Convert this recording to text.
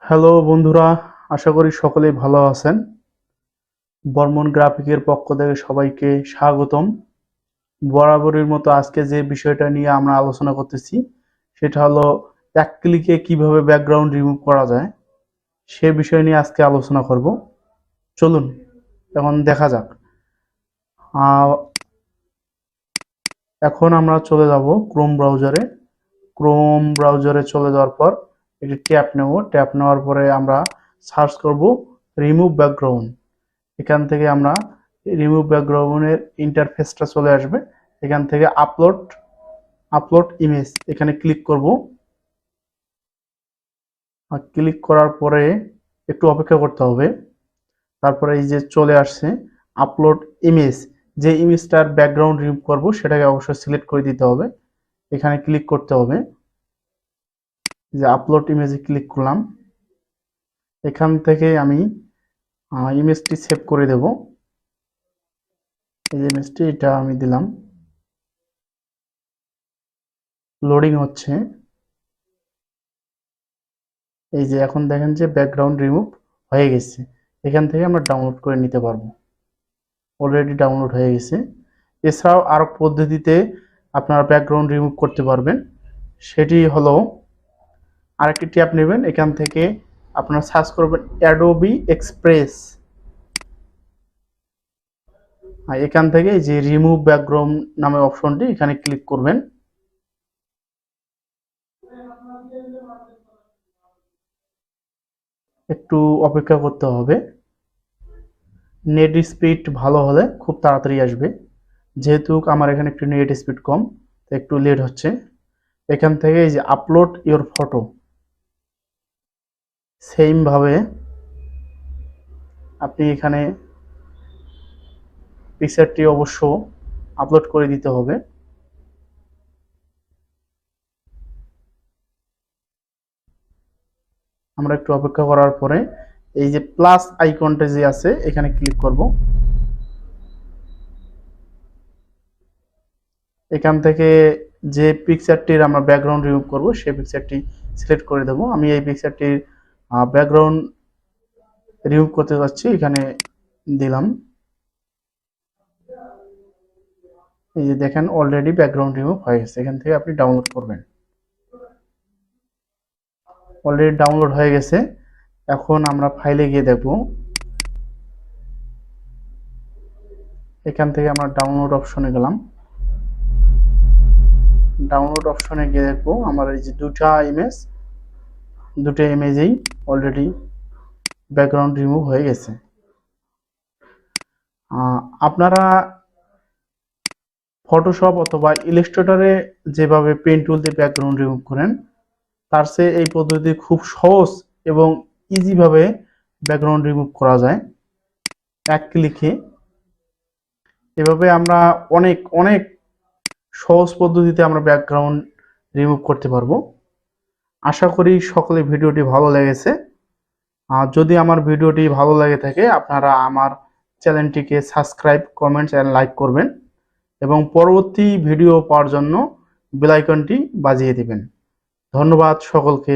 Hello বন্ধুরা, আশা করি সকলেই ভালো আছেন। বর্মন গ্রাফিকের পক্ষ থেকে সবাইকে স্বাগতম। বরাবরের মতো আজকে যে বিষয়টা নিয়ে আমরা আলোচনা করতেছি সেটা হলো এক ক্লিকে কিভাবে ব্যাকগ্রাউন্ড রিমুভ করা যায় সে বিষয় নিয়ে আজকে আলোচনা করব। চলুন এখন দেখা যাক। আহ, এখন আমরা চলে যাব ক্রোম ব্রাউজারে চলে যাওয়ার পর একটি ট্যাপ নেওয়ার পরে আমরা সার্চ করব রিমুভ ব্যাকগ্রাউন্ড। এখান থেকে আমরা রিমুভ ব্যাকগ্রাউন্ডের ইন্টারফেসটা চলে আসবে। এখান থেকে আপলোড ইমেজ এখানে ক্লিক করব। আর ক্লিক করার পরে একটু অপেক্ষা করতে হবে। তারপরে এই যে চলে আসছে আপলোড ইমেজ, যে ইমেজটার ব্যাকগ্রাউন্ড রিমুভ করব সেটাকে অবশ্যই সিলেক্ট করে দিতে হবে। এখানে ক্লিক করতে হবে, যে আপলোড ইমেজে ক্লিক করলাম। এখান থেকে আমি ইমেজটি সেভ করে দেব। এই ইমেজটি এটা আমি দিলাম, লোডিং হচ্ছে। এই যে এখন দেখেন যে ব্যাকগ্রাউন্ড রিমুভ হয়ে গেছে। এখান থেকে আমরা ডাউনলোড করে নিতে পারবো, অলরেডি ডাউনলোড হয়ে গেছে। এছাড়াও আরো পদ্ধতিতে আপনারা ব্যাকগ্রাউন্ড রিমুভ করতে পারবেন। সেটি হলো আরেকটি ট্যাব নেবেন, এখান থেকে আপনারা সার্চ করবেন অ্যাডোবি এক্সপ্রেস। আর এখান থেকে যে রিমুভ ব্যাকগ্রাউন্ড নামে অপশনটি এখানে ক্লিক করবেন। একটু অপেক্ষা করতে হবে। নেট স্পিড ভালো হলে খুব তাড়াতাড়ি আসবে, যেহেতু আমার এখানে একটু নেট স্পিড কম, একটু লেট হচ্ছে। এখান থেকে এই যে আপলোড ইওর ফটো, সেম ভাবে আপনি এখানে পিকচারটি অবশ্য আপলোড করে দিতে হবে। আমরা একটু অপেক্ষা করার পরে এই যে প্লাস আইকনটা যে আছে এখানে ক্লিক করব। এখান থেকে যে পিকচারটির আমরা ব্যাকগ্রাউন্ড রিমুভ করব সেই পিকচারটি সিলেক্ট করে দেব। আমি এই পিকচারটির ব্যাকগ্রাউন্ড রিমুভ করতে যাচ্ছি, এখানে দিলাম। এই যে দেখেন অলরেডি ব্যাকগ্রাউন্ড রিমুভ হয়ে গেছে। এখান থেকে আপনি ডাউনলোড করবেন। অলরেডি ডাউনলোড হয়ে গেছে। এখন আমরা ফাইলে গিয়ে দেখব। এখান থেকে আমরা ডাউনলোড অপশনে গেলাম। ডাউনলোড অপশনে গিয়ে দেখবো আমার এই যে দুটো ইমেজেই অলরেডি ব্যাকগ্রাউন্ড রিমুভ হয়ে গেছে। আপনারা ফটোশপ অথবা ইলাস্ট্রেটরে যেভাবে পেন টুল দিয়ে ব্যাকগ্রাউন্ড রিমুভ করেন, তার চেয়ে এই পদ্ধতি খুব সহজ এবং ইজিভাবে ব্যাকগ্রাউন্ড রিমুভ করা যায় এক ক্লিকে। এভাবে আমরা অনেক অনেক সহজ পদ্ধতিতে আমরা ব্যাকগ্রাউন্ড রিমুভ করতে পারবো। আশা করি সকলে ভিডিওটি ভালো লেগেছে। আর যদি আমার ভিডিওটি ভালো লাগে থাকে আপনারা আমার চ্যানেলটিকে সাবস্ক্রাইব, কমেন্টস এন্ড লাইক করবেন এবং পরবর্তী ভিডিও পাওয়ার জন্য বেল আইকনটি বাজিয়ে দিবেন। ধন্যবাদ সকলকে।